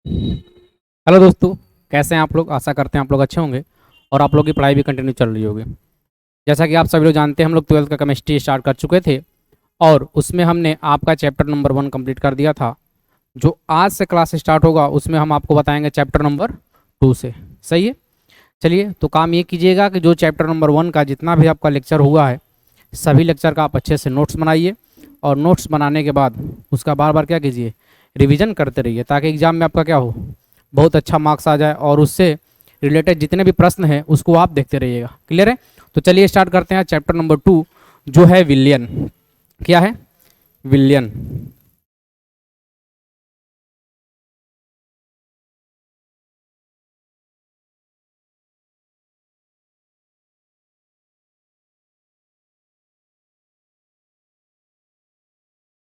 Hello दोस्तों, कैसे हैं आप लोग। आशा करते हैं आप लोग अच्छे होंगे और आप लोग की पढ़ाई भी कंटिन्यू चल रही होगी। जैसा कि आप सभी लोग जानते हैं, हम लोग ट्वेल्थ का केमिस्ट्री स्टार्ट कर चुके थे और उसमें हमने आपका चैप्टर नंबर 1 कंप्लीट कर दिया था। जो आज से क्लास स्टार्ट होगा उसमें हम आपको बताएंगे चैप्टर नंबर 2 से। सही है। चलिए, तो काम ये कीजिएगा कि जो चैप्टर नंबर 1 का जितना भी आपका लेक्चर हुआ है, सभी लेक्चर का आप अच्छे से नोट्स बनाइए और नोट्स बनाने के बाद उसका बार बार क्या कीजिए, रिवीजन करते रहिए, ताकि एग्जाम में आपका क्या हो, बहुत अच्छा मार्क्स आ जाए और उससे रिलेटेड जितने भी प्रश्न हैं उसको आप देखते रहिएगा। क्लियर है। तो चलिए स्टार्ट करते हैं चैप्टर नंबर 2, जो है विलियन। क्या है? विलियन।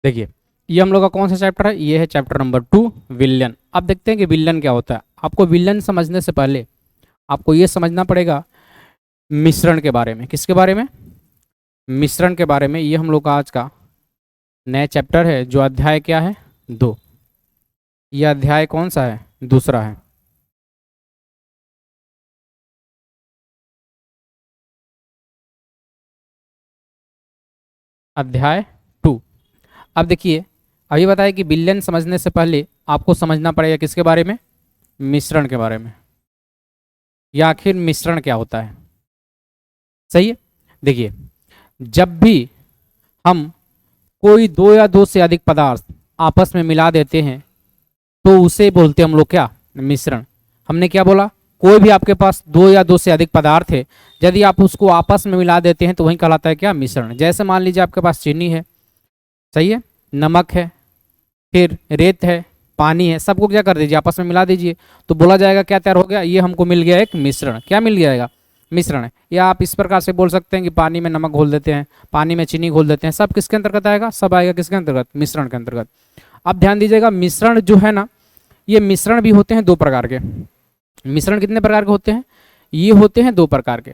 देखिए, ये हम लोग का कौन सा चैप्टर है? ये है चैप्टर नंबर 2, विलियन। अब देखते हैं कि विलियन क्या होता है। आपको विलियन समझने से पहले आपको ये समझना पड़ेगा मिश्रण के बारे में। किसके बारे में? मिश्रण के बारे में। ये हम लोग का आज का नया चैप्टर है। जो अध्याय क्या है? 2। यह अध्याय कौन सा है? दूसरा है। अध्याय 2। अब देखिए, अभी बताया कि विलयन समझने से पहले आपको समझना पड़ेगा किसके बारे में? मिश्रण के बारे में। या आखिर मिश्रण क्या होता है? सही है। देखिए, जब भी हम कोई दो या दो से अधिक पदार्थ आपस में मिला देते हैं तो उसे बोलते हैं हम लोग क्या? मिश्रण। हमने क्या बोला? कोई भी आपके पास दो या दो से अधिक पदार्थ है, यदि आप उसको आपस में मिला देते हैं तो वही कहलाता है क्या? मिश्रण। जैसे मान लीजिए आपके पास चीनी है, सही है, नमक है, फिर रेत है, पानी है, सबको क्या कर दीजिए, आपस में मिला दीजिए, तो बोला जाएगा क्या तैयार हो गया? ये हमको मिल गया एक मिश्रण। क्या मिल जाएगा? मिश्रण है। या आप इस प्रकार से बोल सकते हैं कि पानी में नमक घोल देते हैं, पानी में चीनी घोल देते हैं, सब किसके अंतर्गत आएगा? सब आएगा किसके अंतर्गत? मिश्रण के अंतर्गत। अब ध्यान दीजिएगा, मिश्रण जो है ना, ये मिश्रण भी होते हैं दो प्रकार के। मिश्रण कितने प्रकार के होते हैं? ये होते हैं दो प्रकार के।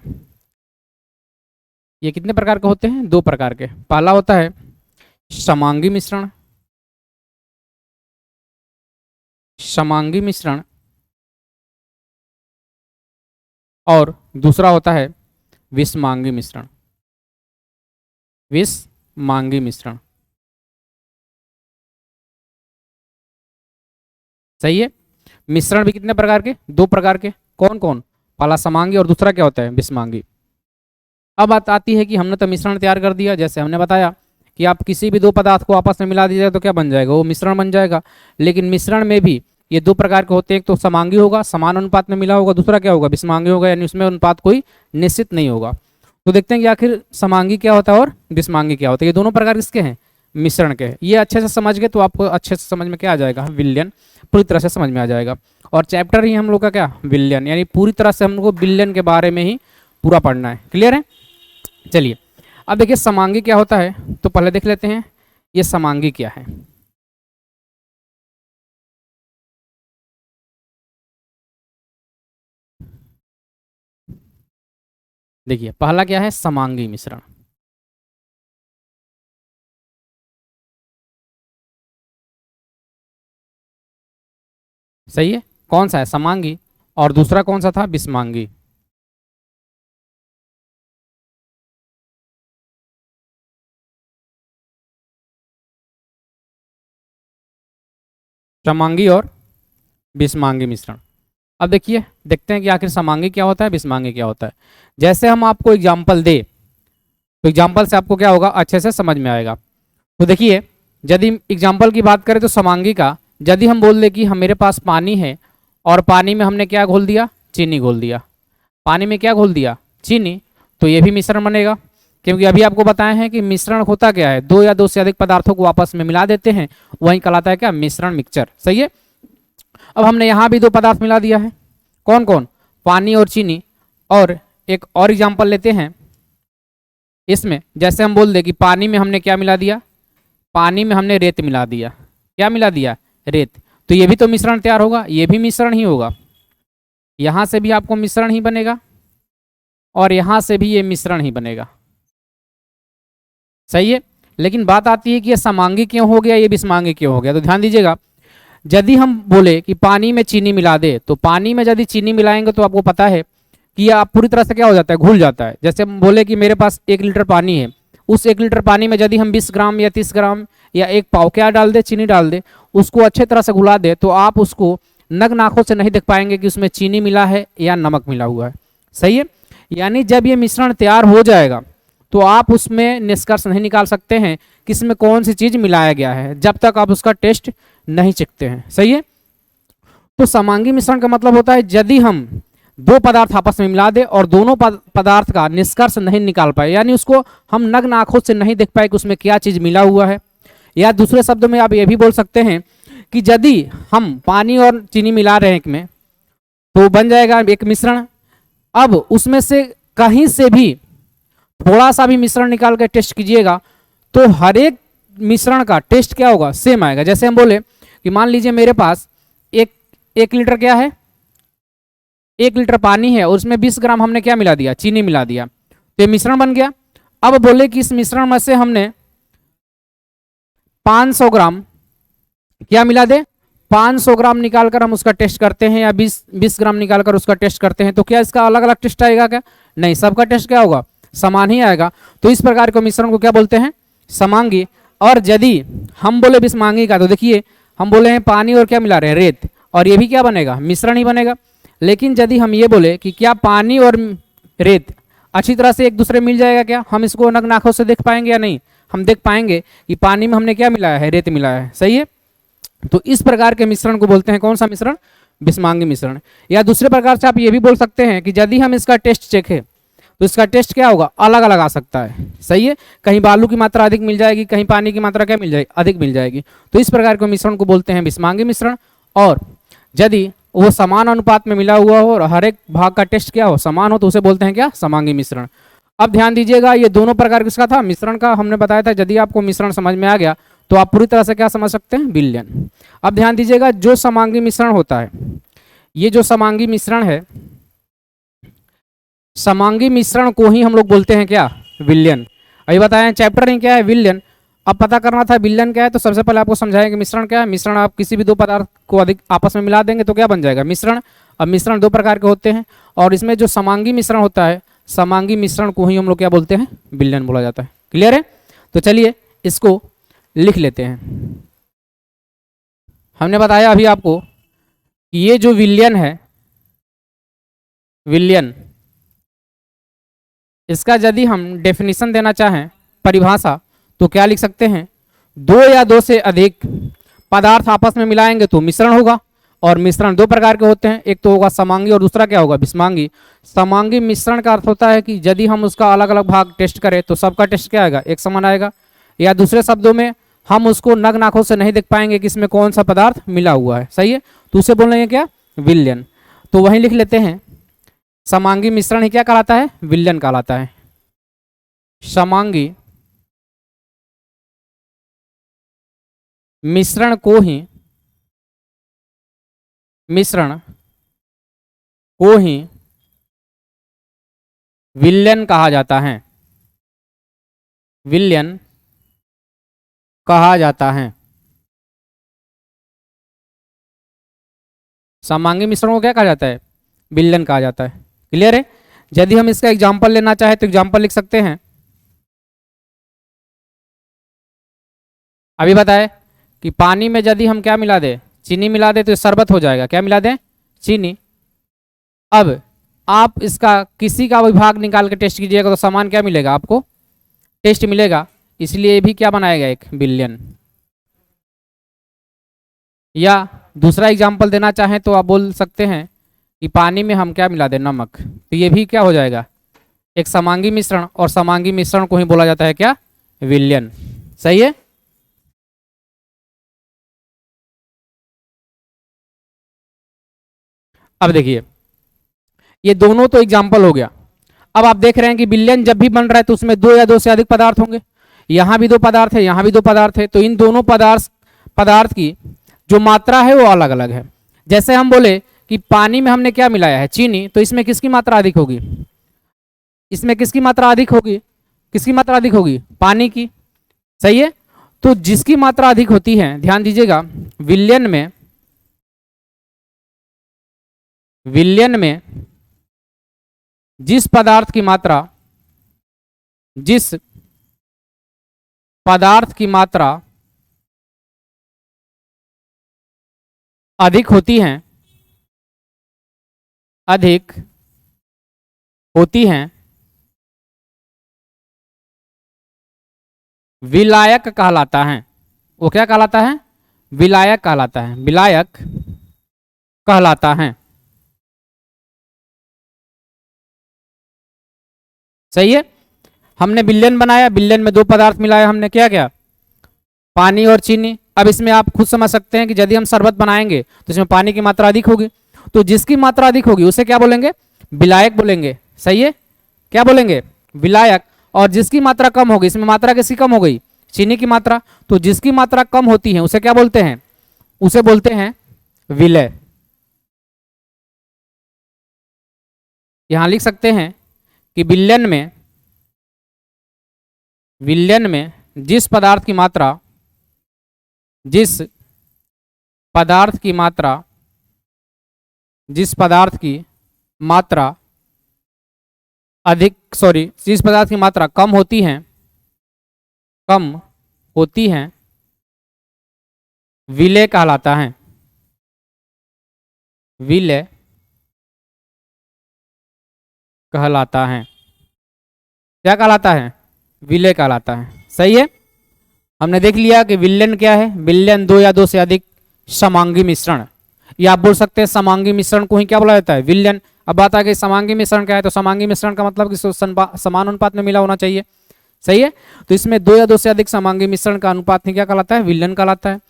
ये कितने प्रकार के होते हैं? दो प्रकार के। पहला होता है समांगी मिश्रण। समांगी मिश्रण। और दूसरा होता है विषमांगी मिश्रण। विषमांगी मिश्रण। सही है। मिश्रण भी कितने प्रकार के? दो प्रकार के। कौन कौन? पहला समांगी और दूसरा क्या होता है? विषमांगी। अब बात आती है कि हमने तो मिश्रण तैयार कर दिया, जैसे हमने बताया कि आप किसी भी दो पदार्थ को आपस में मिला दीजिएगा तो क्या बन जाएगा? वो मिश्रण बन जाएगा। लेकिन मिश्रण में भी ये दो प्रकार के होते हैं। एक तो समांगी होगा, समान अनुपात में मिला होगा, दूसरा क्या होगा? विषमांगी होगा, यानी उसमें अनुपात कोई निश्चित नहीं होगा। तो देखते हैं कि आखिर समांगी क्या होता है और विषमांगी क्या होता है। ये दोनों प्रकार किसके हैं? मिश्रण के हैं। ये अच्छे से समझ गए तो आपको अच्छे से समझ में क्या आ जाएगा? विलयन पूरी तरह से समझ में आ जाएगा। और चैप्टर ही हम लोग का क्या? विलयन। यानी पूरी तरह से हम लोग को विलयन के बारे में ही पूरा पढ़ना है। क्लियर है। चलिए, अब देखिए समांगी क्या होता है, तो पहले देख लेते हैं ये समांगी क्या है। देखिए, पहला क्या है? समांगी मिश्रण। सही है। कौन सा है? समांगी। और दूसरा कौन सा था? विषमांगी। समांगी और विषमांगी मिश्रण। अब देखिए, देखते हैं कि आखिर समांगी क्या होता है, विषमांगी क्या होता है। जैसे हम आपको एग्जाम्पल दे तो एग्जाम्पल से आपको क्या होगा? अच्छे से समझ में आएगा। तो देखिए, यदि एग्जाम्पल की बात करें तो समांगी का, यदि हम बोल दें कि हम मेरे पास पानी है और पानी में हमने क्या घोल दिया? चीनी घोल दिया। पानी में क्या घोल दिया? चीनी। तो ये भी मिश्रण बनेगा, क्योंकि अभी आपको बताए हैं कि मिश्रण होता क्या है? दो या दो से अधिक पदार्थों को आपस में मिला देते हैं, वही कहलाता है क्या? मिश्रण, मिक्सचर। सही है। अब हमने यहाँ भी दो पदार्थ मिला दिया है। कौन कौन? पानी और चीनी। और एक और एग्जाम्पल लेते हैं इसमें। जैसे हम बोल दे कि पानी में हमने क्या मिला दिया? पानी में हमने रेत मिला दिया। क्या मिला दिया? रेत। तो ये भी तो मिश्रण तैयार होगा, ये भी मिश्रण ही होगा। यहां से भी आपको मिश्रण ही बनेगा और यहां से भी ये मिश्रण ही बनेगा। सही है। लेकिन बात आती है कि ये समांगी क्यों हो गया, ये विषमांगी क्यों हो गया? तो ध्यान दीजिएगा, यदि हम बोले कि पानी में चीनी मिला दे, तो पानी में यदि चीनी मिलाएंगे तो आपको पता है कि यह पूरी तरह से क्या हो जाता है, घुल जाता है। जैसे हम बोले कि मेरे पास 1 लीटर पानी है, उस 1 लीटर पानी में यदि हम 20 ग्राम या 30 ग्राम या 1 पाव क्या डाल दे, चीनी डाल दे, उसको अच्छे तरह से घुला दे, तो आप उसको नग्न आंखों से नहीं देख पाएंगे कि उसमें चीनी मिला है या नमक मिला हुआ है। सही है। यानी जब ये मिश्रण तैयार हो जाएगा तो आप उसमें निष्कर्ष नहीं निकाल सकते हैं कि इसमें कौन सी चीज मिलाया गया है, जब तक आप उसका टेस्ट नहीं चखते हैं। सही है। तो समांगी मिश्रण का मतलब होता है यदि हम दो पदार्थ आपस में मिला दे और दोनों पदार्थ का निष्कर्ष नहीं निकाल पाए, यानी उसको हम नग्न आंखों से नहीं देख पाए कि उसमें क्या चीज मिला हुआ है। या दूसरे शब्दों में आप ये भी बोल सकते हैं कि यदि हम पानी और चीनी मिला रहे हैं एक में, तो बन जाएगा एक मिश्रण। अब उसमें से कहीं से भी थोड़ा सा भी मिश्रण निकाल कर टेस्ट कीजिएगा तो हर एक मिश्रण का टेस्ट क्या होगा, सेम आएगा। जैसे हम बोले कि मान लीजिए मेरे पास एक लीटर क्या है, 1 लीटर पानी है और उसमें 20 ग्राम हमने क्या मिला दिया, चीनी मिला दिया, तो ये मिश्रण बन गया। अब बोले कि इस मिश्रण में से हमने 500 ग्राम क्या मिला दे, 500 ग्राम निकालकर हम उसका टेस्ट करते हैं या 20 ग्राम निकालकर उसका टेस्ट करते हैं, तो क्या इसका अलग अलग टेस्ट आएगा क्या? नहीं, सबका टेस्ट क्या होगा, समान ही आएगा। तो इस प्रकार के मिश्रण को क्या बोलते हैं, समांगी। और यदि हम बोले विषमांगी का, तो देखिए हम बोले हैं पानी और क्या मिला रहे हैं, रेत, और ये भी क्या बनेगा, मिश्रण ही बनेगा। लेकिन यदि हम ये बोले कि क्या पानी और रेत अच्छी तरह से एक दूसरे मिल जाएगा क्या, हम इसको नग्न आंखों से देख पाएंगे या नहीं, हम देख पाएंगे कि पानी में हमने क्या मिलाया है, रेत मिलाया है। सही है। तो इस प्रकार के मिश्रण को बोलते हैं कौन सा मिश्रण, विषमांगी मिश्रण। या दूसरे प्रकार से आप ये भी बोल सकते हैं कि यदि हम इसका टेस्ट चेखें तो इसका टेस्ट क्या होगा, अलग अलग आ सकता है। सही है। कहीं बालू की मात्रा अधिक मिल जाएगी, कहीं पानी की मात्रा क्या मिल जाएगी, अधिक मिल जाएगी। तो इस प्रकार के मिश्रण को बोलते हैं विषमांगी मिश्रण। और यदि वो समान अनुपात में मिला हुआ हो और हर एक भाग का टेस्ट क्या हो, समान हो, तो उसे बोलते हैं क्या, समांगी मिश्रण। अब ध्यान दीजिएगा, ये दोनों प्रकार किसका था, मिश्रण का हमने बताया था। यदि आपको मिश्रण समझ में आ गया तो आप पूरी तरह से क्या समझ सकते हैं, विलयन। अब ध्यान दीजिएगा, जो समांगी मिश्रण होता है, ये जो समांगी मिश्रण है, समांगी मिश्रण को ही हम लोग बोलते हैं क्या, विलयन। अभी बताया चैप्टर नहीं क्या है, विलयन। अब पता करना था विलयन क्या है, तो सबसे पहले आपको समझाएंगे मिश्रण क्या है। मिश्रण आप किसी भी दो पदार्थ को अधिक आपस में मिला देंगे तो क्या बन जाएगा, मिश्रण। अब मिश्रण दो प्रकार के होते हैं और इसमें जो समांगी मिश्रण होता है, समांगी मिश्रण को ही हम लोग क्या बोलते हैं, विलयन बोला जाता है। क्लियर है। तो चलिए इसको लिख लेते हैं। हमने बताया अभी आपको कि ये जो विलयन है, विलयन, इसका यदि हम डेफिनेशन देना चाहें, परिभाषा, तो क्या लिख सकते हैं, दो या दो से अधिक पदार्थ आपस में मिलाएंगे तो मिश्रण होगा। और मिश्रण दो प्रकार के होते हैं, एक तो होगा समांगी और दूसरा क्या होगा, विषमांगी। समांगी मिश्रण का अर्थ होता है कि यदि हम उसका अलग अलग भाग टेस्ट करें तो सबका टेस्ट क्या आएगा, एक समान आएगा। या दूसरे शब्दों में हम उसको नग्न आंखों से नहीं देख पाएंगे कि इसमें कौन सा पदार्थ मिला हुआ है। सही है। तो उसे बोलेंगे क्या, विलयन। तो वहीं लिख लेते हैं, समांगी मिश्रण ही क्या कहलाता है, विलयन कहलाता है। समांगी मिश्रण को ही विलयन कहा जाता है, विलयन कहा जाता है। समांगी मिश्रण को क्या कहा जाता है, विलयन कहा जाता है। क्लियर है। यदि हम इसका एग्जाम्पल लेना चाहे तो एग्जाम्पल लिख सकते हैं। अभी बताए कि पानी में यदि हम क्या मिला दे, चीनी मिला दे, तो शरबत हो जाएगा। क्या मिला दें, चीनी। अब आप इसका किसी का विभाग निकाल के टेस्ट कीजिएगा तो समान क्या मिलेगा, आपको टेस्ट मिलेगा। इसलिए ये भी क्या बनाएगा, एक विलयन। या दूसरा एग्जाम्पल देना चाहें तो आप बोल सकते हैं कि पानी में हम क्या मिला दें, नमक, तो ये भी क्या हो जाएगा, एक समांगी मिश्रण। और समांगी मिश्रण को ही बोला जाता है क्या, विलयन। सही है। अब देखिए, ये दोनों तो एग्जाम्पल हो गया। अब आप देख रहे हैं कि विलयन जब भी बन रहा है तो उसमें दो या दो से अधिक पदार्थ होंगे। यहाँ भी दो पदार्थ है, यहाँ भी दो पदार्थ है, तो इन दोनों पदार्थ की जो मात्रा है वो अलग अलग है। जैसे हम बोले कि पानी में हमने क्या मिलाया है, चीनी, तो इसमें किसकी मात्रा अधिक होगी, इसमें किसकी मात्रा अधिक होगी, किसकी मात्रा अधिक होगी, पानी की। सही है। तो जिसकी मात्रा अधिक होती है, ध्यान दीजिएगा, विलयन में विलयन में जिस पदार्थ की मात्रा अधिक होती हैं विलायक कहलाता है। वो क्या कहलाता है? विलायक कहलाता है। विलायक कहलाता है। सही है। हमने विलयन बनाया, विलयन में दो पदार्थ मिलाया हमने, क्या क्या? पानी और चीनी। अब इसमें आप खुद समझ सकते हैं कि यदि हम शरबत बनाएंगे तो इसमें पानी की मात्रा अधिक होगी, तो जिसकी मात्रा अधिक होगी उसे क्या बोलेंगे? विलायक बोलेंगे। सही है, क्या बोलेंगे? विलायक। और जिसकी मात्रा कम होगी, इसमें मात्रा किसकी कम हो गई? चीनी की मात्रा। तो जिसकी मात्रा कम होती है उसे क्या बोलते हैं? उसे बोलते हैं विलय। यहां लिख सकते हैं कि विलयन में जिस पदार्थ की मात्रा कम होती है विलय कहलाता है। विलय कहलाता है। क्या कहलाता है? विलय कहलाता है। सही है। हमने देख लिया कि विलयन क्या है। विलयन दो या दो से अधिक समांगी मिश्रण, या आप बोल सकते हैं समांगी मिश्रण को ही क्या बोला जाता है? विलयन। अब बात आ गई समांगी मिश्रण क्या है, तो समांगी मिश्रण का मतलब कि समान अनुपात में मिला होना चाहिए। सही है। तो इसमें दो या दो से अधिक समांगी मिश्रण का अनुपात ही क्या कहलाता है? विलयन कहलाता है।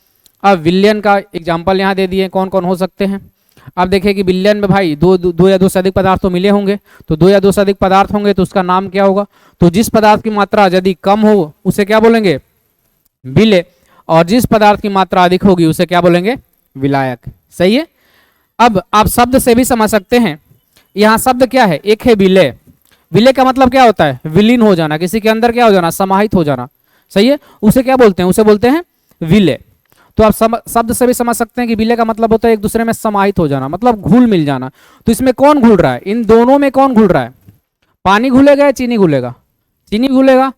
अब विलयन का एग्जाम्पल यहाँ दे दिए, कौन कौन हो सकते हैं। अब देखिए कि विलयन में भाई दो या दो से अधिक पदार्थ तो मिले होंगे, तो दो या दो से अधिक पदार्थ होंगे तो उसका नाम क्या होगा? तो जिस पदार्थ की मात्रा यदि कम हो उसे क्या बोलेंगे? विलय। और जिस पदार्थ की मात्रा अधिक होगी उसे क्या बोलेंगे? विलायक। सही है। अब आप शब्द से भी समझ सकते हैं। यहाँ शब्द क्या है? एक है विलय। विलय का मतलब क्या होता है? विलीन हो जाना, किसी के अंदर क्या हो जाना? समाहित हो जाना। सही है। उसे क्या बोलते हैं? उसे बोलते हैं विलय। तो आप शब्द से भी समझ सकते हैं कि विलय का मतलब होता है एक दूसरे में समाहित हो जाना, मतलब घुल मिल जाना। तो इसमें कौन घुल रहा है? इन दोनों में कौन घुल रहा है? पानी घुलेगा या चीनी घुलेगा? चीनी घुलेगा।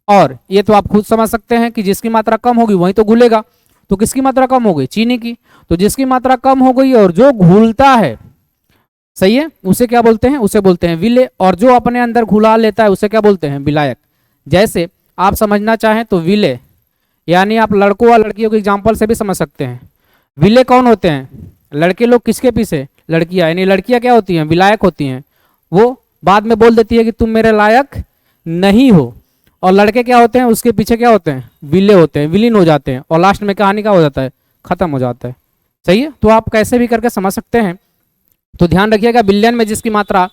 और ये तो आप खुद समझ सकते हैं कि जिसकी मात्रा कम होगी वही तो घुलेगा। तो किसकी मात्रा कम हो गई? चीनी की। तो जिसकी मात्रा कम हो गई और जो घुलता है, सही है, उसे क्या बोलते हैं? उसे बोलते हैं विलय। और जो अपने अंदर घुला लेता है उसे क्या बोलते हैं? विलायक। जैसे आप समझना चाहें तो विलय यानी आप लड़कों और लड़कियों के एग्जाम्पल से भी समझ सकते हैं। विलय कौन होते हैं? लड़के लोग किसके पीछे? लड़कियां। यानी लड़कियां क्या होती हैं? विलायक होती हैं। वो बाद में बोल देती है कि तुम मेरे लायक नहीं हो। और लड़के क्या होते हैं? उसके पीछे क्या होते हैं? विलय होते हैं, विलीन हो जाते हैं, और लास्ट में कहानी का हो जाता है? खत्म हो जाता है। सही है। तो आप कैसे भी करके समझ सकते हैं। तो ध्यान रखिएगा, विलयन में जिसकी मात्रा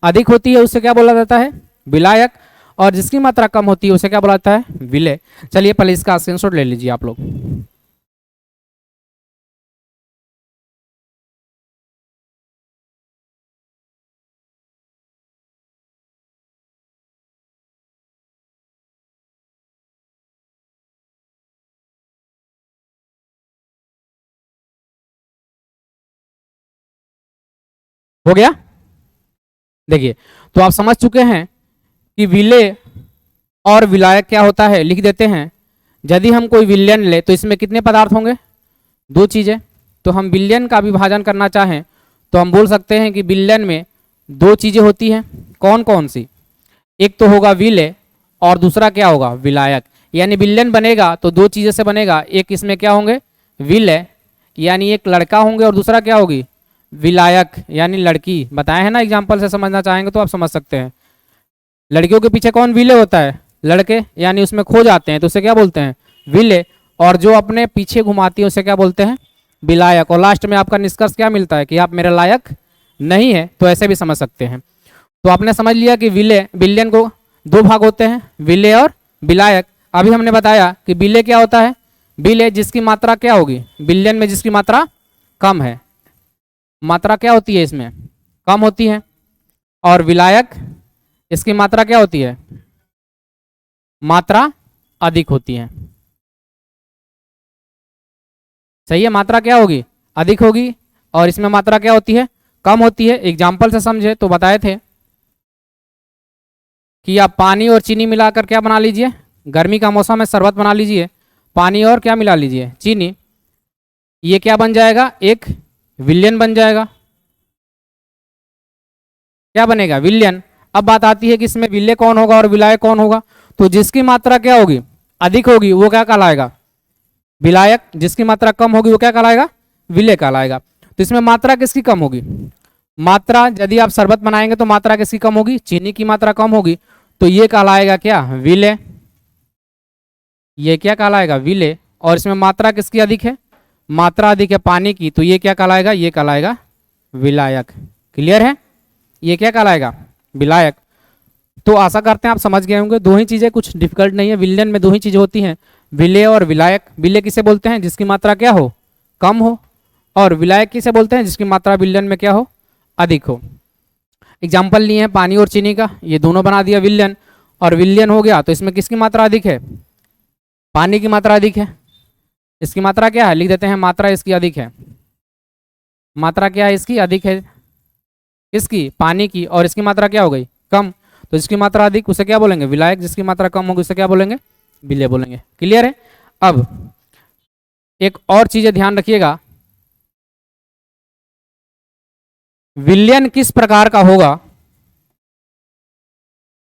अधिक होती है उसे क्या बोला जाता है? विलायक। और जिसकी मात्रा कम होती है उसे क्या बोला जाता है? विलय। चलिए पहले इसका स्क्रीनशॉट ले लीजिए आप लोग। हो गया। देखिए, तो आप समझ चुके हैं कि विलय और विलायक क्या होता है। लिख देते हैं। यदि हम कोई विलयन ले तो इसमें कितने पदार्थ होंगे? दो चीजें। तो हम विलयन का विभाजन करना चाहें तो हम बोल सकते हैं कि विलयन में दो चीजें होती हैं। कौन कौन सी? एक तो होगा विलय और दूसरा क्या होगा? विलायक। यानी विलयन बनेगा तो दो चीजें से बनेगा। एक इसमें क्या होंगे? विलय यानी एक लड़का होंगे, और दूसरा क्या होगी? विलायक यानी लड़की। बताए हैं ना, एग्जाम्पल से समझना चाहेंगे तो आप समझ सकते हैं। लड़कियों के पीछे कौन विलय होता है? लड़के। यानी उसमें खो जाते हैं तो उसे क्या बोलते हैं? विलय। और जो अपने पीछे घुमाती है उसे क्या बोलते हैं? विलायक। और लास्ट में आपका निष्कर्ष क्या मिलता है? कि आप मेरे लायक नहीं है। तो ऐसे भी समझ सकते हैं। तो आपने समझ लिया कि विलय, विलयन को दो भाग होते हैं, विलय और विलायक। अभी हमने बताया कि विलय क्या होता है? विलय जिसकी मात्रा क्या होगी? विलयन में जिसकी मात्रा कम है, मात्रा क्या होती है इसमें? कम होती है। और विलायक, इसकी मात्रा क्या होती है? मात्रा अधिक होती है। सही है। मात्रा क्या होगी? अधिक होगी। और इसमें मात्रा क्या होती है? कम होती है। एग्जाम्पल से समझे तो बताए थे कि आप पानी और चीनी मिलाकर क्या बना लीजिए, गर्मी का मौसम है शरबत बना लीजिए, पानी और क्या मिला लीजिए, चीनी, ये क्या बन जाएगा, एक विलयन बन जाएगा। क्या बनेगा, विलयन। अब बात आती है कि इसमें विलय कौन होगा और विलायक कौन होगा। तो जिसकी मात्रा क्या होगी, अधिक होगी, वो क्या कहलाएगा, विलायक। जिसकी मात्रा कम होगी वो क्या कहलाएगा, विलय कहलाएगा। तो इसमें मात्रा किसकी कम होगी, मात्रा, यदि आप शरबत बनाएंगे तो मात्रा किसकी कम होगी, चीनी की मात्रा कम होगी, तो ये कहलाएगा क्या, विलय। ये क्या कहलाएगा, विलय। और इसमें मात्रा किसकी अधिक है, मात्रा अधिक है पानी की, तो ये क्या कहलाएगा, ये कहलाएगा विलायक। क्लियर है, ये क्या कहलाएगा, विलायक। तो आशा करते हैं आप समझ गए होंगे। दो ही चीजें, कुछ डिफिकल्ट नहीं है। विलयन में दो ही चीजें होती हैं, विलय और विलायक। विलय किसे बोलते हैं, जिसकी मात्रा क्या हो, कम हो। और विलायक किसे बोलते हैं, जिसकी मात्रा विलयन में क्या हो, अधिक हो। एग्जाम्पल लिए हैं पानी और चीनी का, ये दोनों बना दिया विलयन। और विलयन हो गया तो इसमें किसकी मात्रा अधिक है, पानी की मात्रा अधिक है। इसकी मात्रा क्या है, लिख देते हैं, मात्रा इसकी अधिक है। मात्रा क्या है इसकी, अधिक है, इसकी पानी की। और इसकी मात्रा क्या हो गई, कम। तो जिसकी मात्रा अधिक उसे क्या बोलेंगे, विलायक। जिसकी मात्रा कम होगी उसे क्या बोलेंगे, विलय बोलेंगे। क्लियर है। अब एक और चीज ध्यान रखिएगा, विलयन किस प्रकार का होगा।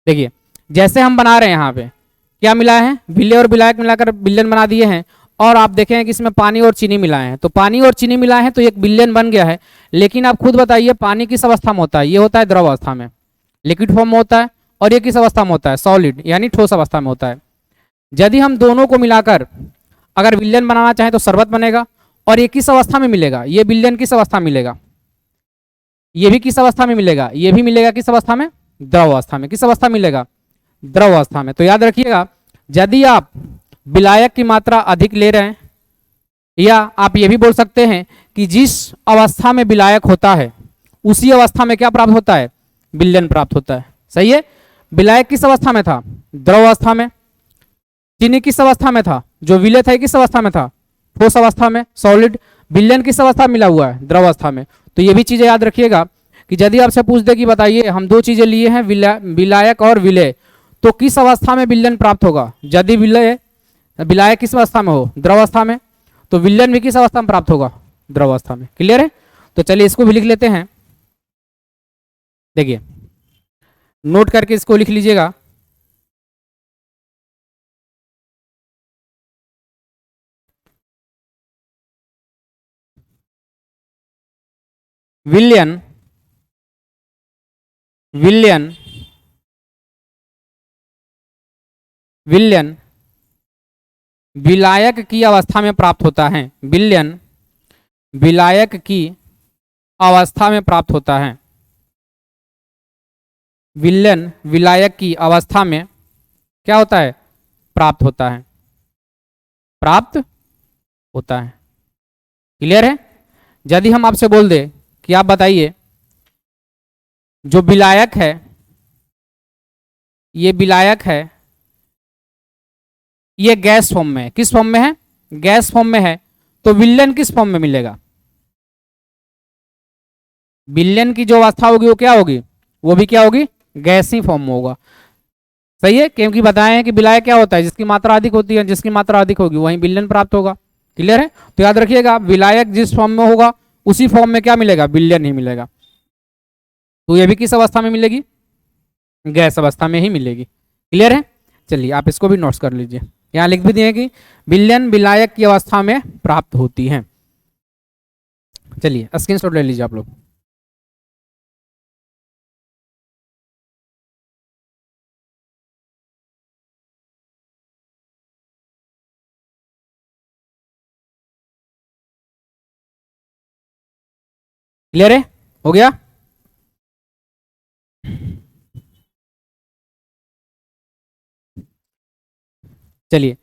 देखिए जैसे हम बना रहे हैं, यहाँ पे क्या मिला है, विलय और विलायक मिलाकर विलयन बना दिए हैं। और आप देखें कि इसमें पानी और चीनी मिलाए हैं, तो पानी और चीनी मिलाए हैं तो एक विलयन बन गया है। लेकिन आप खुद बताइए, पानी किस अवस्था में होता है, ये होता है द्रव अवस्था में, लिक्विड फॉर्म में होता है। और ये किस अवस्था में होता है, सॉलिड यानी ठोस अवस्था में होता है। यदि हम दोनों को मिलाकर अगर विलयन बनाना चाहें तो शरबत बनेगा। और ये किस अवस्था में मिलेगा, ये विलयन किस अवस्था में मिलेगा, ये भी किस अवस्था में मिलेगा, ये भी मिलेगा किस अवस्था में, द्रव अवस्था में। किस अवस्था मिलेगा, द्रव अवस्था में। तो याद रखिएगा, यदि आप विलायक की मात्रा अधिक ले रहे हैं, या आप ये भी बोल सकते हैं कि जिस अवस्था में विलायक होता है उसी अवस्था में क्या प्राप्त होता है, विलयन प्राप्त होता है। सही है। विलायक किस अवस्था में था, द्रव अवस्था में। चीनी किस अवस्था में था, जो विलय था किस अवस्था में था, ठोस अवस्था में, सॉलिड। विलयन किस अवस्था में मिला हुआ है, द्रव अवस्था में। तो ये भी चीजें याद रखिएगा कि यदि आपसे पूछ दे कि बताइए हम दो चीजें लिए हैं, विलायक और विलय, तो किस अवस्था में विलयन प्राप्त होगा। यदि विलायक किस अवस्था में हो, द्रव अवस्था में, तो विलयन भी किस अवस्था में प्राप्त होगा, द्रव अवस्था में। क्लियर है। तो चलिए इसको भी लिख लेते हैं। देखिए नोट करके इसको लिख लीजिएगा। विलयन विलयन विलयन विलायक की अवस्था में प्राप्त होता है। विलयन विलायक की अवस्था में प्राप्त होता है। विलयन विलायक की अवस्था में क्या होता है, प्राप्त होता है, प्राप्त होता है। क्लियर है। यदि हम आपसे बोल दे कि आप बताइए जो विलायक है, ये विलायक है, ये गैस फॉर्म में है। किस फॉर्म में है, गैस फॉर्म में है। तो विलयन किस फॉर्म में मिलेगा, विलयन की जो अवस्था होगी वो क्या होगी, वो भी क्या होगी, गैसी फॉर्म में होगा। सही है। क्योंकि बताए हैं कि विलायक क्या होता है, जिसकी मात्रा अधिक होती है, जिसकी मात्रा अधिक होगी वहीं विलयन प्राप्त होगा। क्लियर है। तो याद रखिएगा, विलायक जिस फॉर्म में होगा उसी फॉर्म में क्या मिलेगा, विलयन ही मिलेगा। तो ये भी किस अवस्था में मिलेगी, गैस अवस्था में ही मिलेगी। क्लियर है। चलिए आप इसको भी नोट्स कर लीजिए। यहाँ लिख भी दिए कि विलयन विलायक की अवस्था में प्राप्त होती है। चलिए स्क्रीनशॉट ले लीजिए आप लोग। क्लियर है, हो गया। चलिए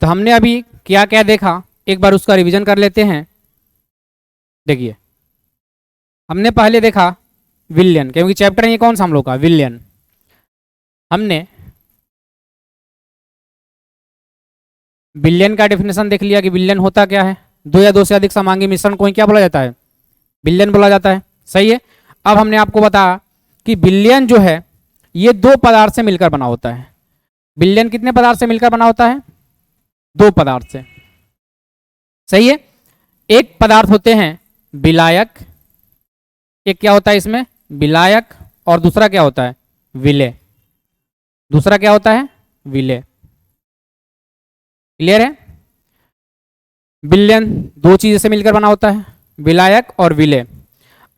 तो हमने अभी क्या क्या देखा, एक बार उसका रिवीजन कर लेते हैं। देखिए हमने पहले देखा विलयन, क्योंकि चैप्टर ये कौन सा हम लोग का, विलयन। हमने विलयन का डेफिनेशन देख लिया कि विलयन होता क्या है, दो या दो से अधिक समांगी मिश्रण को ही क्या बोला जाता है, विलयन बोला जाता है। सही है। अब हमने आपको बताया कि विलयन जो है ये दो पदार्थ से मिलकर बना होता है। विलयन कितने पदार्थ से मिलकर बना होता है? दो पदार्थ से। सही है। एक पदार्थ होते हैं विलायक, एक क्या होता है इसमें? विलायक, और दूसरा क्या होता है? विलेय। दूसरा क्या होता है? विलेय। क्लियर है? विलयन दो चीजों से मिलकर बना होता है, विलायक और विलेय।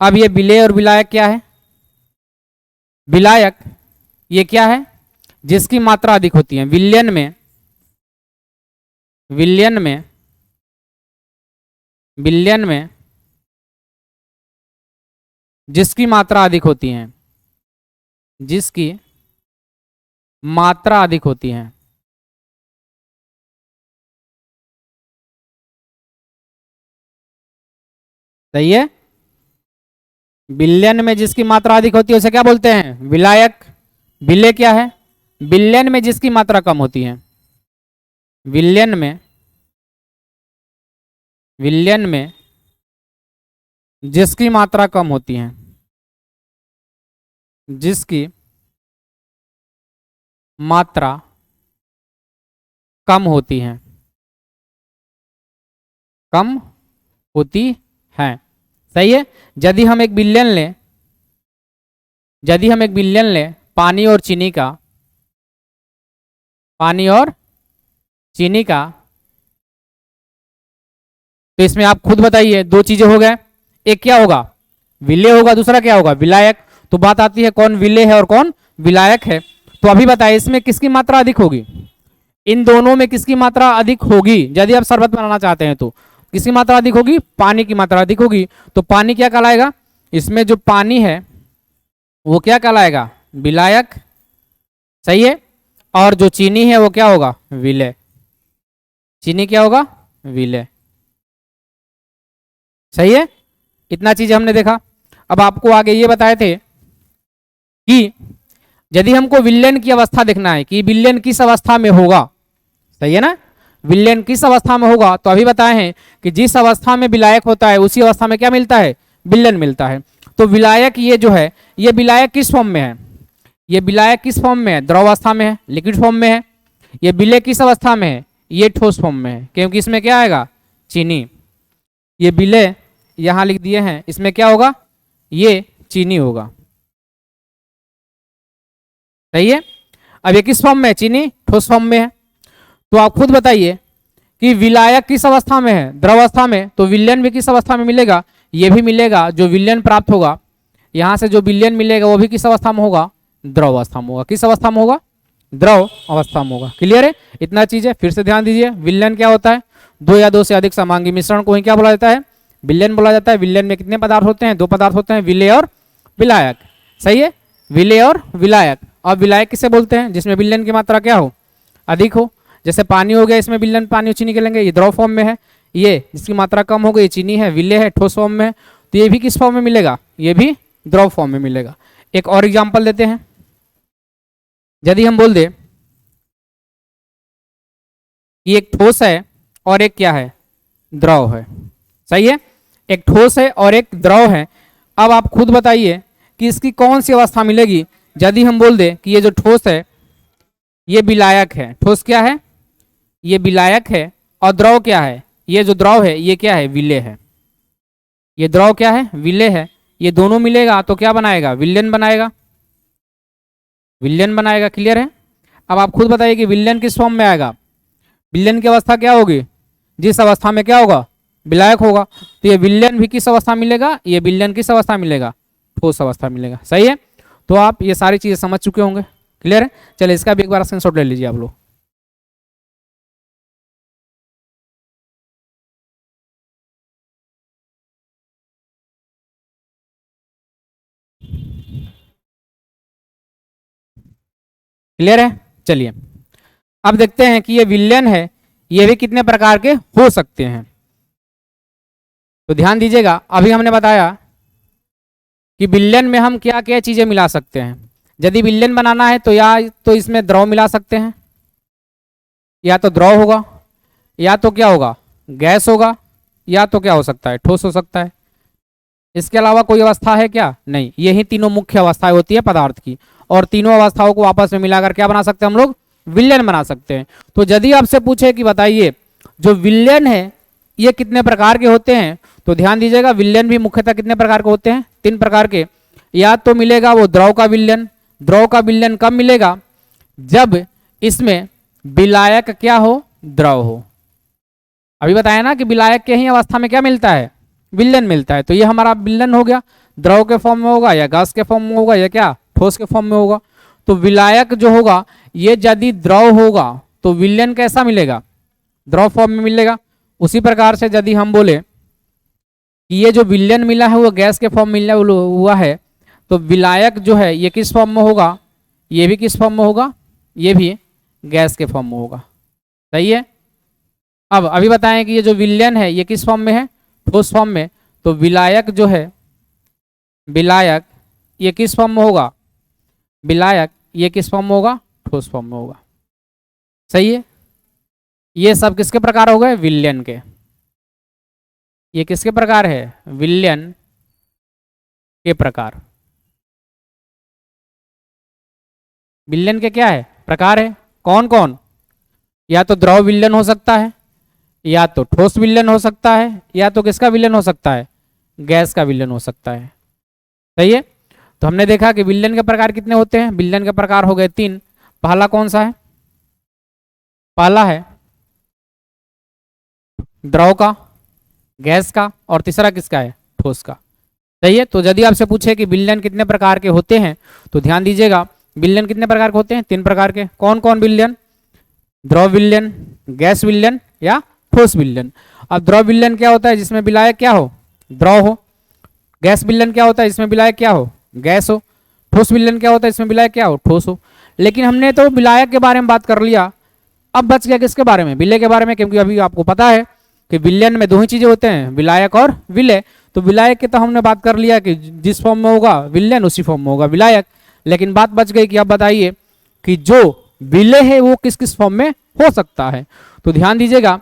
अब ये विलेय और विलायक क्या है? विलायक ये क्या है? जिसकी मात्रा अधिक होती है। विलयन में विलयन में विलयन में जिसकी मात्रा अधिक होती है, जिसकी मात्रा अधिक होती है। सही है। विलयन में जिसकी मात्रा अधिक होती है उसे क्या बोलते हैं? विलायक। विलेय क्या है? विलयन में जिसकी मात्रा कम होती है। विलयन में जिसकी मात्रा कम होती है, जिसकी मात्रा कम होती है, कम होती है। सही है। यदि हम एक विलयन लें, यदि हम एक विलयन लें पानी और चीनी का, पानी और चीनी का, तो इसमें आप खुद बताइए, दो चीजें हो गए। एक क्या होगा? विलेय होगा, दूसरा क्या होगा? विलायक। तो बात आती है कौन विलेय है और कौन विलायक है। तो अभी बताइए इसमें किसकी मात्रा अधिक होगी? इन दोनों में किसकी मात्रा अधिक होगी? यदि आप शरबत बनाना चाहते हैं तो किसकी मात्रा अधिक होगी? पानी की मात्रा अधिक होगी। तो पानी क्या कहलाएगा? इसमें जो पानी है वो क्या कहलाएगा? विलायक। सही है। और जो चीनी है वो क्या होगा? विलेय। चीनी क्या होगा? विलेय। सही है। इतना चीज हमने देखा। अब आपको आगे ये बताए थे कि यदि हमको विलयन की अवस्था देखना है कि विलयन किस अवस्था में होगा, सही है ना, विलयन किस अवस्था में होगा, तो अभी बताए हैं कि जिस अवस्था में विलायक होता है उसी अवस्था में क्या मिलता है? विलयन मिलता है। तो विलायक ये जो है, ये विलायक किस फॉर्म में है? ये विलायक किस फॉर्म में है? द्रव अवस्था में है, लिक्विड फॉर्म में है। ये विलेय किस अवस्था में है? ये ठोस फॉर्म में है, क्योंकि इसमें क्या आएगा? चीनी। ये विलेय यहां लिख दिए हैं, इसमें क्या होगा? ये चीनी होगा। सही है। अब ये किस फॉर्म में है? चीनी ठोस फॉर्म में है। तो आप खुद बताइए कि विलायक किस अवस्था में है? द्रव अवस्था में। तो विलयन भी किस अवस्था में मिलेगा? ये भी मिलेगा। जो विलयन प्राप्त होगा यहां से, जो विलयन मिलेगा वो भी किस अवस्था में होगा? द्रव अवस्था में होगा। किस अवस्था में होगा? द्रव अवस्था में होगा। क्लियर है? इतना चीज है। फिर से ध्यान दीजिए, विलयन क्या होता है? दो या दो से अधिक समांगी मिश्रण को ही क्या बोला जाता है? विलयन बोला जाता है। विलयन में कितने पदार्थ होते हैं? दो पदार्थ होते हैं, विलेय और विलायक। सही है। विलेय और विलायक। अब विलायक किसे बोलते हैं? जिसमें विलयन की मात्रा क्या हो? अधिक हो। जैसे पानी हो गया, इसमें विलयन पानी और चीनी के लेंगे, ये द्रव फॉर्म में है। ये जिसकी मात्रा कम हो गई, चीनी है, विलेय है, ठोस फॉर्म में है। तो ये भी किस फॉर्म में मिलेगा? ये भी द्रव फॉर्म में मिलेगा। एक और एग्जांपल देते हैं। यदि हम बोल दे कि एक ठोस है और एक क्या है? द्रव है। सही है। एक ठोस है और एक द्रव है। अब आप खुद बताइए कि इसकी कौन सी अवस्था मिलेगी? यदि हम बोल दे कि ये जो ठोस है ये विलायक है। ठोस क्या है? ये विलायक है। और द्रव क्या है? ये जो द्रव है ये क्या है? विलेय है। ये द्रव क्या है? विलेय है। ये दोनों मिलेगा तो क्या बनाएगा? विलयन बनाएगा। विलयन बनाएगा। क्लियर है? अब आप खुद बताइए कि विलयन किस फॉर्म में आएगा? विलयन की अवस्था क्या होगी? जिस अवस्था में क्या होगा? विलायक होगा। तो ये विलयन भी किस अवस्था मिलेगा? ये विलयन किस अवस्था मिलेगा? ठोस अवस्था मिलेगा। सही है। तो आप ये सारी चीजें समझ चुके होंगे। क्लियर है? चलिए इसका भी एक बार स्क्रीनशॉट ले लीजिए आप लोग। क्लियर है? चलिए अब देखते हैं कि ये विलयन है, ये भी कितने प्रकार के हो सकते हैं। तो ध्यान दीजिएगा, अभी हमने बताया कि विलयन में हम क्या क्या चीजें मिला सकते हैं। यदि विलयन बनाना है तो या तो इसमें द्रव मिला सकते हैं, या तो द्रव होगा, या तो क्या होगा? गैस होगा, या तो क्या हो सकता है? ठोस हो सकता है। इसके अलावा कोई अवस्था है क्या? नहीं, यही तीनों मुख्य अवस्थाएं होती है पदार्थ की, और तीनों अवस्थाओं को आपस में मिलाकर क्या बना सकते हैं हम लोग? विलयन बना सकते हैं। तो यदि आपसे पूछे कि बताइए जो विलयन है ये कितने प्रकार के होते हैं, तो ध्यान दीजिएगा विलयन भी मुख्यतः कितने प्रकार के होते हैं? 3 प्रकार के। या तो मिलेगा वो द्रव का विलयन। द्रव का विलयन कब मिलेगा? जब इसमें विलायक क्या हो? द्रव हो। अभी बताया ना कि विलायक के ही अवस्था में क्या मिलता है? विलयन मिलता है। तो ये हमारा विलयन हो गया, द्रव के फॉर्म में होगा या गैस के फॉर्म में होगा या क्या ठोस के फॉर्म में होगा। तो विलायक जो होगा ये यदि द्रव होगा तो विलयन कैसा मिलेगा? द्रव फॉर्म में मिलेगा। उसी प्रकार से यदि हम बोले कि ये जो विलयन मिला है वो गैस के फॉर्म मिला हुआ है, तो विलायक जो है ये किस फॉर्म में होगा? ये भी किस फॉर्म में होगा? ये भी गैस के फॉर्म में होगा। सही है। अब अभी बताएं कि ये जो विलयन है ये किस फॉर्म में है? ठोस फॉर्म में। तो विलायक जो है, विलायक ये किस फॉर्म में होगा? विलायक ये किस फॉर्म में होगा? ठोस फॉर्म में होगा। सही है। ये सब किसके प्रकार हो गए? विलयन के। ये किसके प्रकार है? विलयन के प्रकार। विलयन के क्या है? प्रकार है। कौन कौन? या तो द्रव विलयन हो सकता है, या तो ठोस विलयन हो सकता है, या तो किसका विलयन हो सकता है? गैस का विलयन हो सकता है। सही है। तो हमने देखा कि विलयन के प्रकार कितने होते हैं? विलयन के प्रकार हो गए 3। पहला कौन सा है? पहला है द्रव का, गैस का, और तीसरा किसका है? ठोस का। सही है। तो यदि आपसे पूछे कि विलयन कितने प्रकार के होते हैं, तो ध्यान दीजिएगा विलयन कितने प्रकार के होते हैं? 3 प्रकार के। कौन कौन विलयन? द्रव विलयन, गैस विलयन या ठोस विलयन। अब द्रव विलयन क्या होता है? जिसमें विलायक क्या हो? द्रव हो। गैस विलयन क्या होता है? इसमें विलायक क्या हो? गैस हो। ठोस विलयन क्या होता है? इसमें विलायक क्या हो? ठोस हो। लेकिन हमने तो विलायक के बारे में बात कर लिया, अब बच गया किसके बारे में? विलय के बारे में। क्योंकि अभी आपको पता है कि विलयन में 2 ही चीजें होते हैं, विलायक और विलय। तो विलायक की तो हमने बात कर लिया कि जिस फॉर्म में होगा विलयन उसी फॉर्म में होगा विलायक। लेकिन बात बच गई कि अब बताइए कि जो विलय है वो किस किस फॉर्म में हो सकता है। तो ध्यान दीजिएगा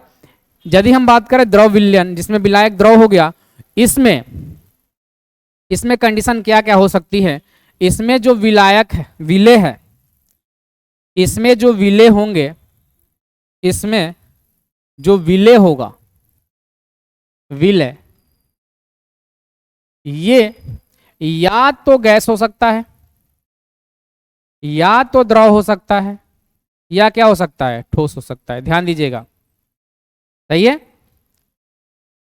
यदि हम बात करें द्रव विलयन जिसमें विलायक द्रव हो गया, इसमें कंडीशन क्या क्या हो सकती है? इसमें जो विलायक है, विलय है, इसमें जो विलय होंगे, इसमें जो विलय होगा, विलय ये या तो गैस हो सकता है, या तो द्रव हो सकता है, या क्या हो सकता है? ठोस हो सकता है। ध्यान दीजिएगा। सही है।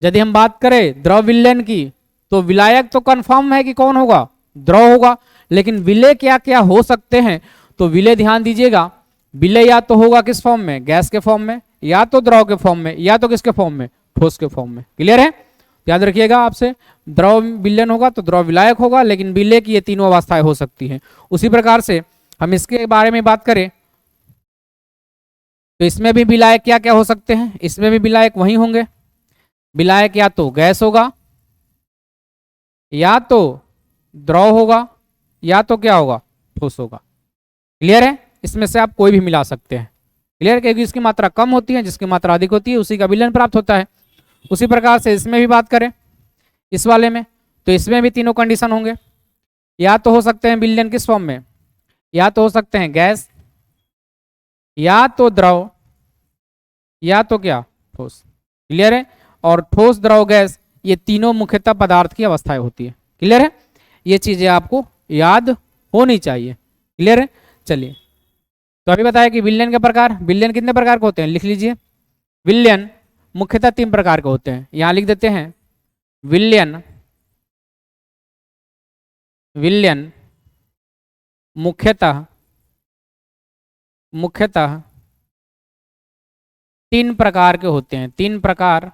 यदि हम बात करें द्रव विलयन की तो विलायक तो कंफर्म है कि कौन होगा? द्रव होगा। लेकिन विलय क्या क्या हो सकते हैं? तो विलय ध्यान दीजिएगा, विलय या तो होगा किस फॉर्म में? गैस के फॉर्म में, या तो द्रव के फॉर्म में, या तो किसके फॉर्म में? ठोस के फॉर्म में। क्लियर है। याद रखिएगा आपसे, द्रव विलयन होगा तो द्रव विलायक होगा, लेकिन विलय की ये तीनों अवस्थाएं हो सकती हैं। उसी प्रकार से हम इसके बारे में बात करें तो इसमें भी विलायक क्या क्या हो सकते हैं? इसमें भी विलायक वही होंगे। विलायक या तो गैस होगा, या तो द्रव होगा, या तो क्या होगा? ठोस होगा। क्लियर है। इसमें से आप कोई भी मिला सकते हैं। क्लियर। क्योंकि इसकी मात्रा कम होती है, जिसकी मात्रा अधिक होती है उसी का विलयन प्राप्त होता है। उसी प्रकार से इसमें भी बात करें इस वाले में, तो इसमें भी तीनों कंडीशन होंगे। या तो हो सकते हैं विलयन किस फॉर्म में? या तो हो सकते हैं गैस, या तो द्रव, या तो क्या? ठोस। क्लियर है। और ठोस, द्रव, गैस ये तीनों मुख्यतः पदार्थ की अवस्थाएं होती है। क्लियर है। ये चीजें आपको याद होनी चाहिए। क्लियर है। चलिए, तो अभी बताया कि विलयन के प्रकार। विलयन कितने प्रकार के होते हैं? लिख लीजिए। विलयन मुख्यतः 3 प्रकार के होते हैं। यहां लिख देते हैं विलयन, विलयन मुख्यतः 3 प्रकार के होते हैं। 3 प्रकार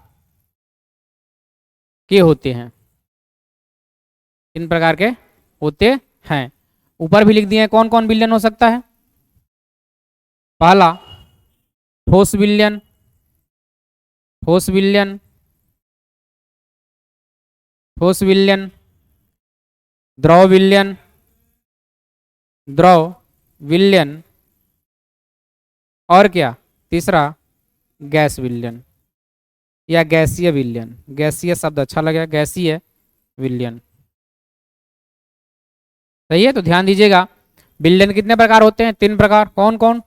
के होते हैं। 3 प्रकार के होते हैं। ऊपर भी लिख दिए हैं कौन कौन विलयन हो सकता है। पहला ठोस विलयन, ठोस विलयन, ठोस विलयन, द्रव विलयन, द्रव विलयन, और क्या? तीसरा गैस विलयन या गैसीय विलयन। गैसीय शब्द अच्छा लगा, गैसीय विलयन। सही है, तो ध्यान दीजिएगा विलयन कितने प्रकार होते हैं? 3 प्रकार। कौन कौन?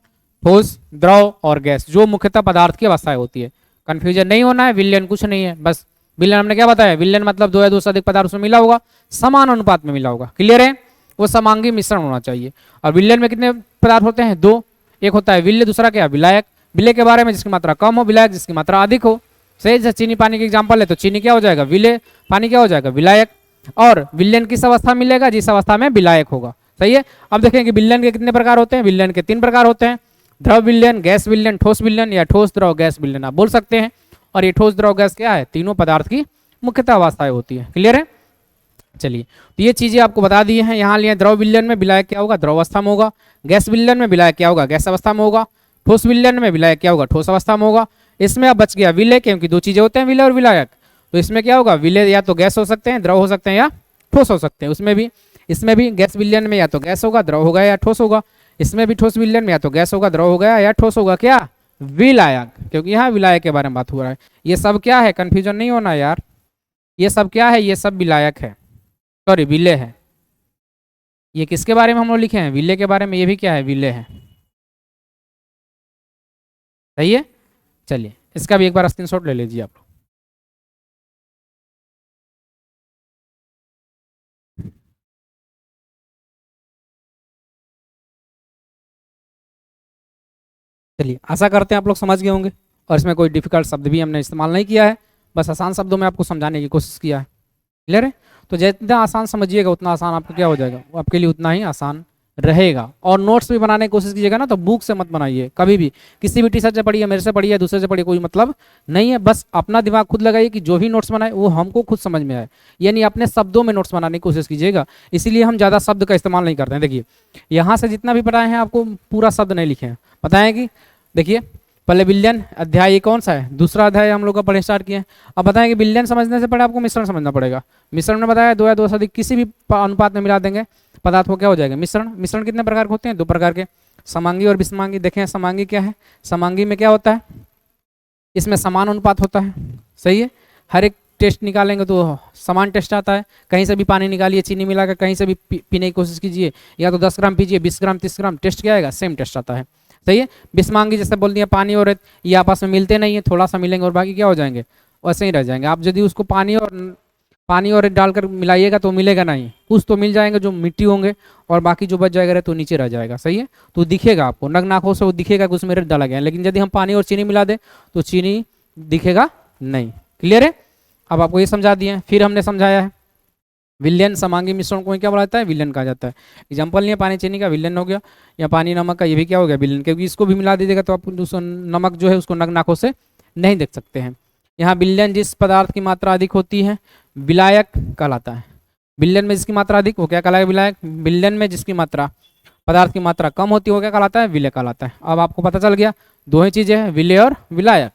ठोस, द्रव और गैस, जो मुख्यतः पदार्थ की अवस्थाएं होती है। कंफ्यूजन नहीं होना है, विलयन कुछ नहीं है, बस विलयन हमने क्या बताया, विलयन मतलब दो या दो से अधिक पदार्थ उसमें मिला होगा, समान अनुपात में मिला होगा। क्लियर है? वो समांगी मिश्रण होना चाहिए। और विलयन में कितने पदार्थ होते हैं? 2। एक होता है विल्य, दूसरा क्या? विलायक। विलय के बारे में जिसकी मात्रा कम हो, विलायक जिसकी मात्रा अधिक हो। सही से चीनी पानी की एग्जाम्पल है, तो चीनी क्या हो जाएगा? विलय, पानी क्या हो जाएगा? विलायक। और विलयन किस अवस्था में मिलेगा? जिस अवस्था में विलायक होगा। सही है। अब देखें कि विलयन के कितने प्रकार होते हैं? विलयन के 3 प्रकार होते हैं, द्रव विलयन, गैस विलयन, ठोस विलयन, या ठोस द्रव गैस विलयन आप बोल सकते हैं। और ये ठोस द्रव गैस क्या है? तीनों पदार्थ की मुख्यतः अवस्थाएं होती है। क्लियर है? चलिए, तो ये चीजें आपको बता दी हैं। यहाँ लिए द्रव विलयन में विलायक क्या होगा? द्रव अवस्था में होगा। गैस विलयन में विलायक क्या होगा? गैस अवस्था में होगा। ठोस विलयन में विलायक क्या होगा? ठोस अवस्था में होगा। इसमें अब बच गया विलय, क्योंकि 2 चीजें होते हैं, विलय और विलायक। तो इसमें क्या होगा? विलय या तो गैस हो सकते हैं, द्रव हो सकते हैं, या ठोस हो सकते हैं। इसमें भी गैस विलयन में या तो गैस होगा, द्रव होगा, या ठोस होगा। इसमें भी ठोस विलयन में या तो गैस होगा, द्रव होगा, या ठोस होगा। क्या? विलायक, क्योंकि यहाँ विलायक के बारे में बात हो रहा है। ये सब क्या है? कंफ्यूजन नहीं होना यार, ये सब क्या है? ये सब विलायक है, सॉरी विलय है। ये किसके बारे में हम लोग लिखे हैं? विलय के बारे में। ये भी क्या है? विलय है। सही है। चलिए, इसका भी एक बार स्क्रीनशॉट ले लीजिए आप लोग। चलिए, आशा करते हैं आप लोग समझ गए होंगे, और इसमें कोई डिफिकल्ट शब्द भी हमने इस्तेमाल नहीं किया है, बस आसान शब्दों में आपको समझाने की कोशिश किया है। क्लियर है? तो जितना आसान समझिएगा उतना आसान आपको क्या हो जाएगा, वो आपके लिए उतना ही आसान रहेगा। और नोट्स भी बनाने की कोशिश कीजिएगा ना, तो बुक से मत बनाइए कभी भी। किसी भी टीचर से पढ़िए, मेरे से पढ़िए, दूसरे से पढ़िए, कोई मतलब नहीं है। बस अपना दिमाग खुद लगाइए कि जो भी नोट्स बनाए वो हमको खुद समझ में आए, यानी अपने शब्दों में नोट्स बनाने की कोशिश कीजिएगा। इसीलिए हम ज़्यादा शब्द का इस्तेमाल नहीं करते हैं। देखिए, यहाँ से जितना भी पढ़ाए हैं आपको पूरा शब्द नहीं लिखे हैं, बताएं कि देखिए पहले विलयन अध्याय, ये कौन सा है? दूसरा अध्याय हम लोग का पढ़े स्टार्ट किए हैं। अब बताएं कि विलयन समझने से पहले आपको मिश्रण समझना पड़ेगा। मिश्रण में बताया 2 या 2 से अधिक किसी भी अनुपात में मिला देंगे पदार्थ को, क्या हो जाएगा? मिश्रण। मिश्रण कितने प्रकार के होते हैं? 2 प्रकार के, समांगी और विषमांगी। देखें समांगी क्या है? समांगी में क्या होता है? इसमें समान अनुपात होता है। सही है। हर एक टेस्ट निकालेंगे तो समान टेस्ट आता है। कहीं से भी पानी निकालिए, चीनी मिलाकर कहीं से भी पीने की कोशिश कीजिए, या तो 10 ग्राम पीजिए, 20 ग्राम, 30 ग्राम, टेस्ट क्या आएगा? सेम टेस्ट आता है। सही है। विषमांगी जैसे बोल दिया पानी और रेत, ये आपस में मिलते नहीं है, थोड़ा सा मिलेंगे और बाकी क्या हो जाएंगे? वैसे ही रह जाएंगे। आप यदि उसको पानी और रेत डालकर मिलाइएगा तो मिलेगा नहीं, कुछ तो मिल जाएंगे जो मिट्टी होंगे, और बाकी जो बच जाएगा तो नीचे रह जाएगा। सही है। तो दिखेगा आपको, नग नाखों से वो दिखेगा कि उसमें रेत डाला गया है, लेकिन यदि हम पानी और चीनी मिला दें तो चीनी दिखेगा नहीं। क्लियर है? अब आपको ये समझा दिए। फिर हमने समझाया है विलयन समांगी मिश्रण को क्या बोला जाता है? विलयन कहा जाता है। एग्जाम्पल नहीं है, पानी चीनी का विलयन हो गया, या पानी नमक का, ये भी क्या हो गया? विलयन, क्योंकि इसको भी मिला दीजिएगा तो आप नमक जो है उसको नग नाखों से नहीं देख सकते हैं। यहाँ विलयन जिस पदार्थ की मात्रा अधिक होती है विलायक कहलाता है। विलयन में जिसकी मात्रा अधिक वो क्या कहलाएगा? विलायक। विलयन में जिसकी मात्रा पदार्थ की मात्रा कम होती है वो क्या कहलाता है? विलय कहलाता है। अब आपको पता चल गया, 2 ही चीजें हैं, विलय और विलायक।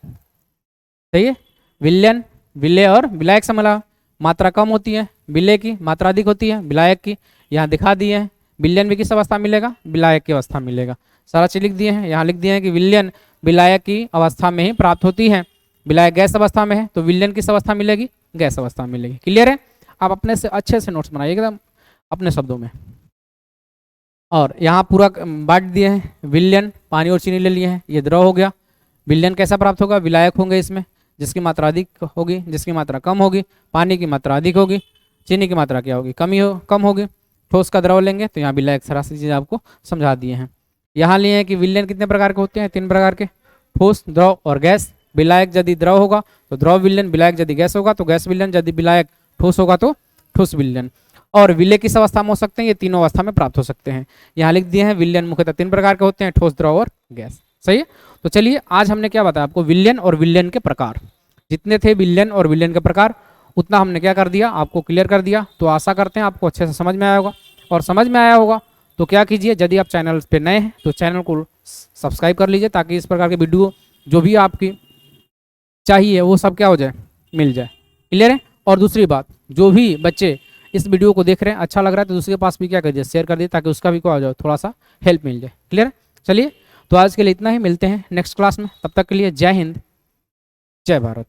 सही है। विलयन, विलय और विलायक से मिला, मात्रा कम होती है विलय की, मात्रा अधिक होती है विलायक की। यहाँ दिखा दिए हैं विलयन में किस अवस्था मिलेगा? विलायक की अवस्था मिलेगा। सारा चीज लिख दिए हैं। यहाँ लिख दिए हैं कि विलयन विलायक की अवस्था में ही प्राप्त होती है। विलायक गैस अवस्था में है तो विलयन किस अवस्था मिलेगी? गैस अवस्था मिलेगी। क्लियर है? आप अपने से अच्छे से नोट्स बनाइए एकदम अपने शब्दों में। और यहाँ पूरा बांट दिए हैं। विलयन पानी और चीनी ले लिए हैं, ये द्रव हो गया। विलयन कैसा प्राप्त होगा? विलायक होंगे इसमें, जिसकी मात्रा अधिक होगी, जिसकी मात्रा कम होगी। पानी की मात्रा अधिक होगी, चीनी की मात्रा क्या होगी? कम होगी। ठोस का द्रव लेंगे तो यहाँ विलायक सारा चीज़ आपको समझा दिए हैं। यहाँ लिए हैं कि विलयन कितने प्रकार के होते हैं? 3 प्रकार के, ठोस, द्रव और गैस। विलायक यदि द्रव होगा तो द्रव विलयन, विलायक यदि गैस होगा तो गैस विलयन, यदि विलायक ठोस होगा तो ठोस विलयन। और विलय किस अवस्था में हो सकते हैं? ये तीनों अवस्था में प्राप्त हो सकते हैं। यहाँ लिख दिए हैं विलयन मुख्यतः 3 प्रकार के होते हैं, ठोस, द्रव और गैस। सही है। तो चलिए, आज हमने क्या बताया आपको? विलयन और विलयन के प्रकार जितने थे, विलयन और विलयन के प्रकार, उतना हमने क्या कर दिया? आपको क्लियर कर दिया। तो आशा करते हैं आपको अच्छे से समझ में आया होगा। और समझ में आया होगा तो क्या कीजिए, यदि आप चैनल पे नए हैं तो चैनल को सब्सक्राइब कर लीजिए, ताकि इस प्रकार के वीडियो जो भी आपकी चाहिए वो सब क्या हो जाए? मिल जाए। क्लियर है? और दूसरी बात, जो भी बच्चे इस वीडियो को देख रहे हैं अच्छा लग रहा है तो दूसरे के पास भी क्या कर दिए? शेयर कर दिए, ताकि उसका भी क्या हो जाए? थोड़ा सा हेल्प मिल जाए। क्लियर है? चलिए, तो आज के लिए इतना ही, मिलते हैं नेक्स्ट क्लास में। तब तक के लिए जय हिंद, जय भारत।